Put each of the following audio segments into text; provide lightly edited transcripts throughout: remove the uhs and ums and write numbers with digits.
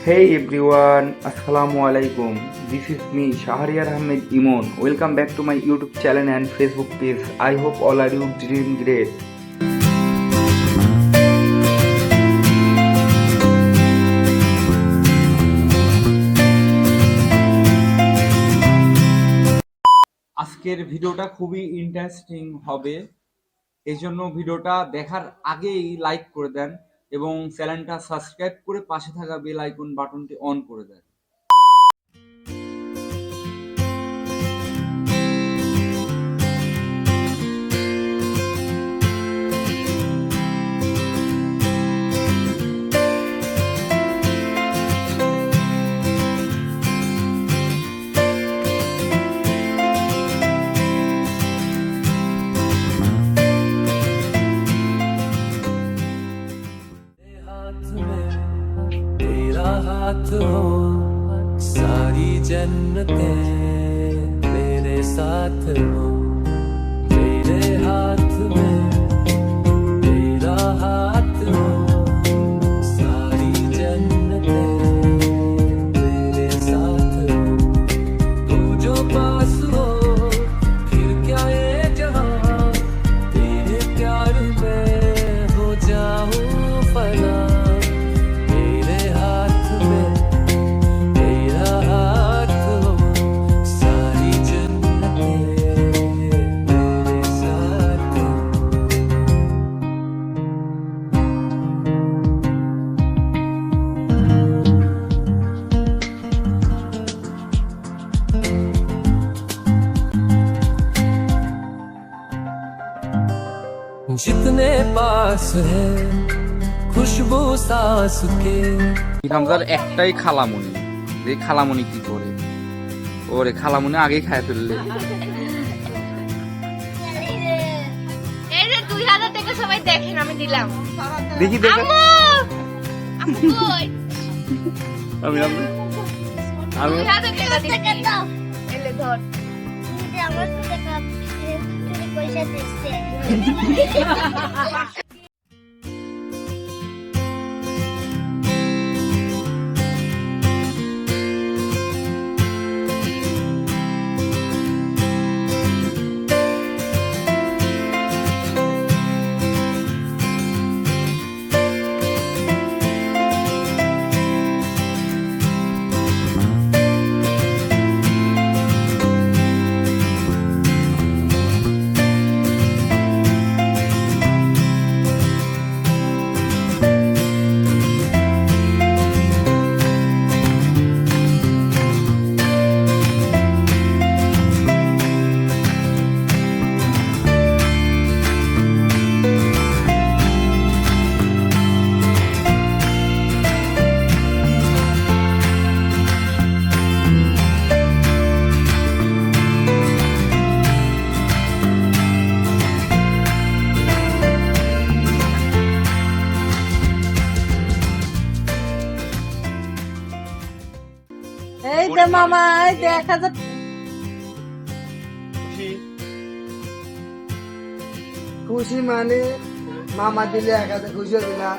Hey everyone, Assalamu alaikum. This is me, Shahriar Ahmed Imon. Welcome back to my YouTube channel and Facebook page. I hope all are you doing great. আজকের ভিডিওটা খুবই interesting হবে, এই জন্য ভিডিওটা দেখার আগেই লাইক করে দেন এবং চ্যানেলটা সাবস্ক্রাইব করে পাশে থাকা বেল আইকন বাটনটি অন করে দেন। हाथ हो सारी जन्नतें तेरे साथ हो मेरे हाथ में तेरा हाथ हो सारी जन्नतें तेरे साथ हो तू जो पास हो फिर क्या ये जहां तेरे प्यार में हो जाऊं फना जितने पास है खुशबू सांस के হামজার একটাই খালামুনি, এই খালামুনি কি করে? ওরে খালামুনি আগেই খায় ফেললে। এই যে 2000 টাকা সবাই দেখেন আমি দিলাম। দেখি দেখো আম্মু কই? আমি 2000 টাকা দিছি। এলে ধর। তুমি আমার টাকা তুমি পয়সা দিতে এই যে মামা এই দেখা যা খুশি মানে মামা দিলে একাতে খুশি হবে না।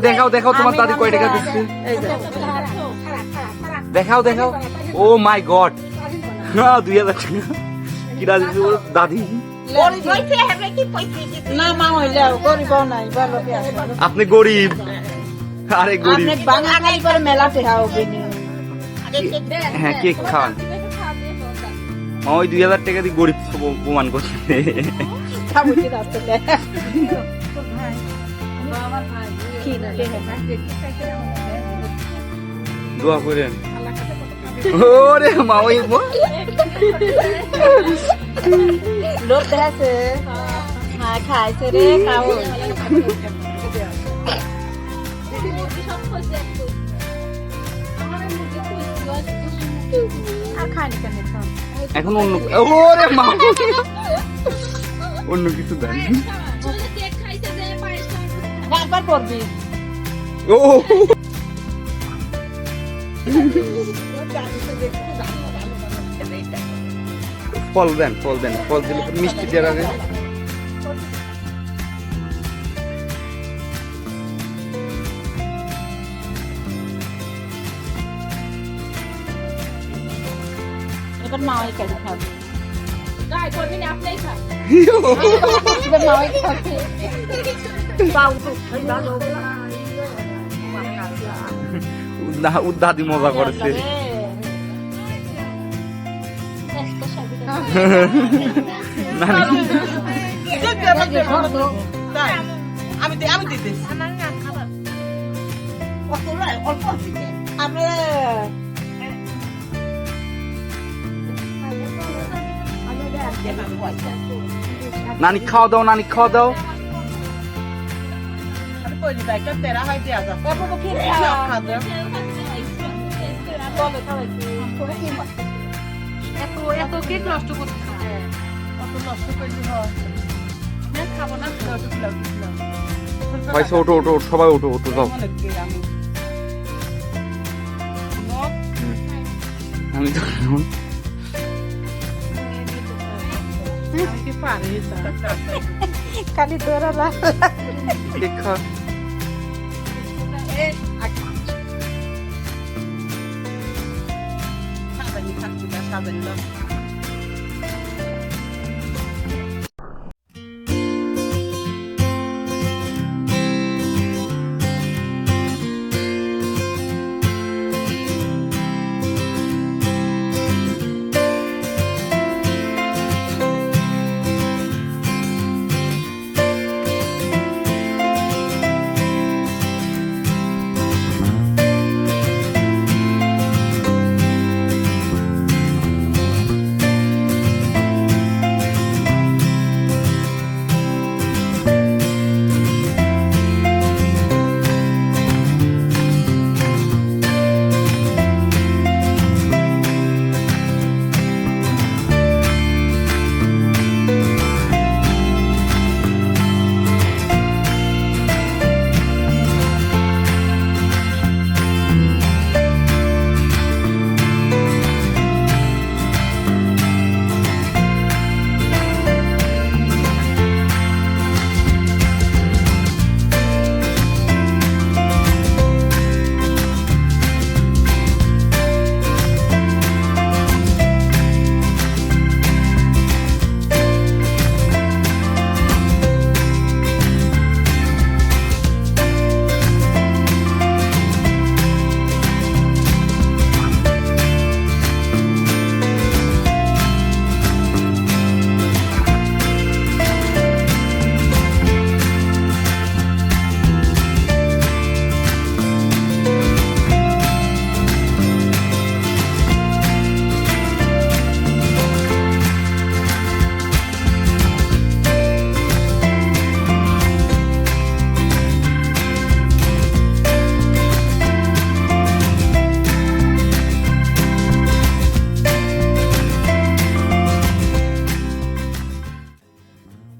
দেখাও দেখাও তোমার দাদি কয় টাকা দিচ্ছে, দেখাও দেখাও। ও মাই গড, 2000 টাকা কিরা দিচ্ছে ওর দাদি। না মা হইলে গরিব নাই ভালো আপনি গরিব, আরে গরিব। আপনি বাঙালি করে মেলা টেহা হবে না। হ্যাঁ কেক খান। মা ওই 2000 টাকা দিয়ে গরিব প্রমাণ করছে। খাবো কি রাস্তাতে কি না দোয়া করেন। ওরে মা ওই লোক দেখাছে হ্যাঁ খাইছে রে খাও এখন অন্য, ওরে মা অন্য কিছু দেন। একবার পড়বি ও ফল দেন, ফল দেন, ফল দিলে তো মিষ্টি দেওয়ার আগে এবার মাওয়াই খাবে খাবে গাই করবি না আপনিই খান এবার মাওয়াই খাবে পাউ তো ভালো দাদি মজা করেছে। নানি আমি দিতেছি আমার না খাবার আপনি নানি খাওয়া দাও, নানি খাওয়া দাও। এত কেক নষ্ট করতে অত নষ্ট করতে হয় খাবো না হয়েছে, ওঠো ওঠো, সবাই ওঠো ওঠো, যাও। আমি তো খালি দৌড়ালা কেক খা।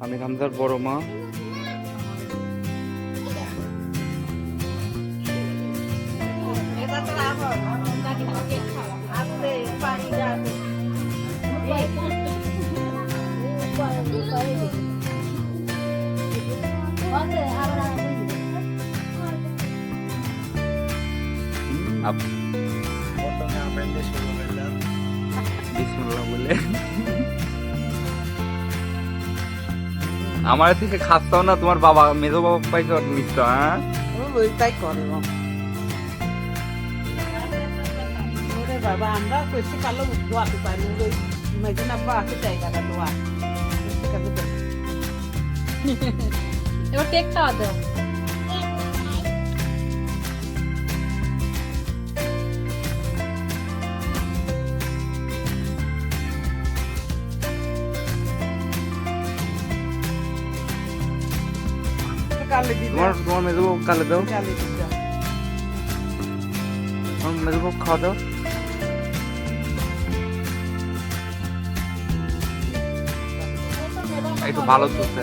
আমি হামজার বড় মা। বিসমিল্লাহ বলে আমার থেকে খাস্তাও না, তোমার বাবা মেজো বাবা পাইছো আর মিষ্টি। হ্যাঁ তাই করে বাবা আমরা কইছি পারলো দোয়াতে পারি ওই মেদিনা বা আছে জায়গাটা দোয়া এবার কেক খাওয়া দাও। কালে দিবে তোমার মেজো বাবু কালে দাও, কালে দিবে তোমার মেজো বাবু খাওয়া দাও। একটু ভালো চলছে।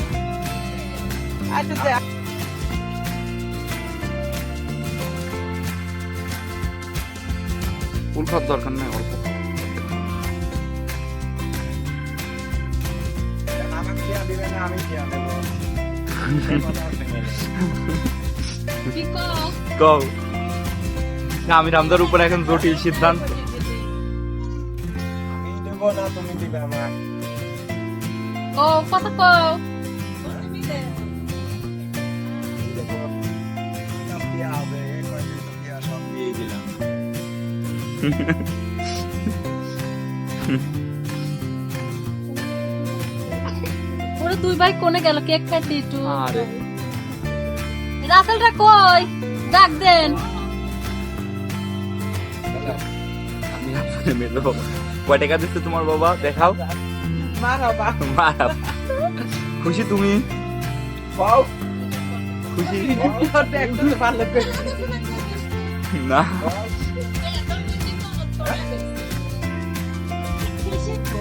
আচ্ছা ফুল খাওয়ার দরকার নেই, অল্প দিবে না আমি খেয়ে নেবো কি কও? কও না, আমি রামদার উপর এখন জটিল সিদ্ধান্ত। আমি দেবো না তুমি দিবে আমার ও কথা কও। সব দেওয়া হবে কয়দিন তো দেওয়া সব দিয়ে দিলাম ওরা দুই ভাই কোনে গেল কেক কাটতে একটু। আরে রাসেলটা কই? ডাক দেন। আমি আপনাকে মেলো কয় টাকা দিচ্ছে তোমার বাবা দেখাও। মারাবা মারা। খুশি তুমি? বাউ খুশি একদম ভালো করে না?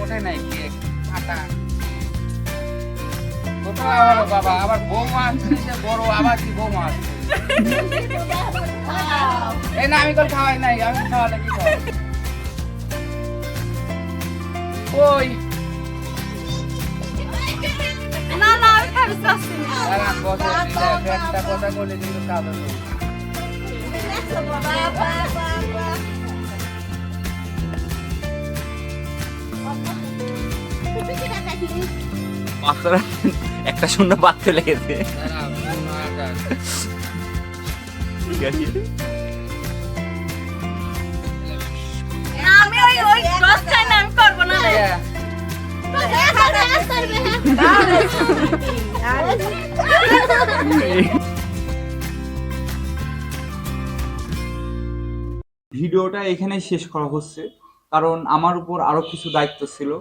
ওঠে নাই কেক আটা ছোট আবার বাবা আবার বৌমা আসছে বড় আবার কি বৌমা আসছে এই না আমি কল খাওয়াই নাই আমি খাওয়ালে কি খাওয়া ওই না না আমি খাবি চাচ্ছি না। দাঁড়া বসে একটা কথা বলে কিন্তু খাবে বাচ্চারা একটা শূন্য বাদ চলে গেছে। ঠিক আছে আমি ওই ওই রস খাই না, আমি পারবো না রে। ভিডিওটা এখানেই শেষ করা হচ্ছে, কারণ আমার উপর আরো কিছু দায়িত্ব ছিল।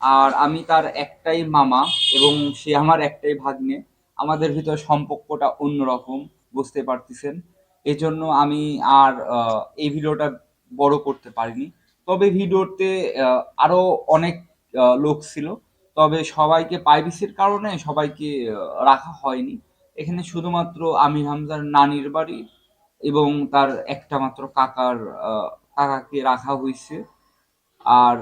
আর আমি তার একটাই মামা এবং সে আমার একটাই ভাগ্নে। আমাদের ভিতর সম্পর্কটা অন্যরকম, বুঝতে পারতেছেন। এজন্য আমি আর এই ভিডিওটা বড় করতে পারিনি। তবে ভিডিওতে আরো অনেক লোক ছিল, তবে সবাইকে প্রাইভেসির কারণে সবাইকে রাখা হয়নি। এখানে শুধুমাত্র আমির হামজার নানির বাড়ি এবং তার একটা মাত্র কাকাকে রাখা হয়েছে। আর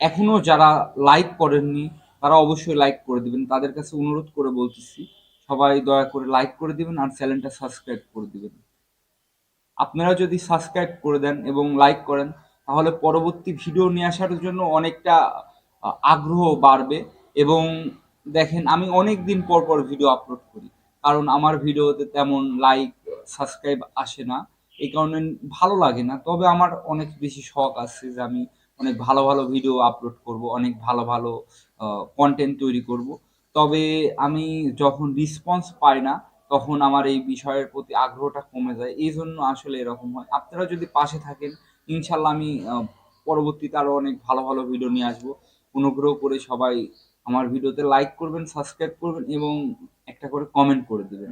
এখনো যারা লাইক করেননি তারা অবশ্যই লাইক করে দিবেন, তাদের কাছে অনুরোধ করে বলতেছি সবাই দয়া করে লাইক করে দিবেন আর চ্যানেলটা সাবস্ক্রাইব করে দিবেন। আপনারা যদি সাবস্ক্রাইব করে দেন এবং লাইক করেন তাহলে পরবর্তী ভিডিও নিয়ে আসার জন্য অনেকটা আগ্রহ বাড়বে। এবং দেখেন আমি অনেক দিন পর পর ভিডিও আপলোড করি, কারণ আমার ভিডিওতে তেমন লাইক সাবস্ক্রাইব আসে না, এই কারণে ভালো লাগে না। তবে আমার অনেক বেশি শখ আছে যে আমি অনেক ভালো ভালো ভিডিও আপলোড করব, অনেক ভালো ভালো কন্টেন্ট তৈরি করব। তবে আমি যখন রেসপন্স পাই না তখন আমার এই বিষয়ের প্রতি আগ্রহটা কমে যায়, এই জন্য আসলে এরকম হয়। আপনারা যদি পাশে থাকেন ইনশাল্লাহ আমি পরবর্তীতে আরো অনেক ভালো ভালো ভিডিও নিয়ে আসবো। অনুগ্রহ করে সবাই আমার ভিডিওতে লাইক করবেন, সাবস্ক্রাইব করবেন এবং একটা করে কমেন্ট করে দিবেন।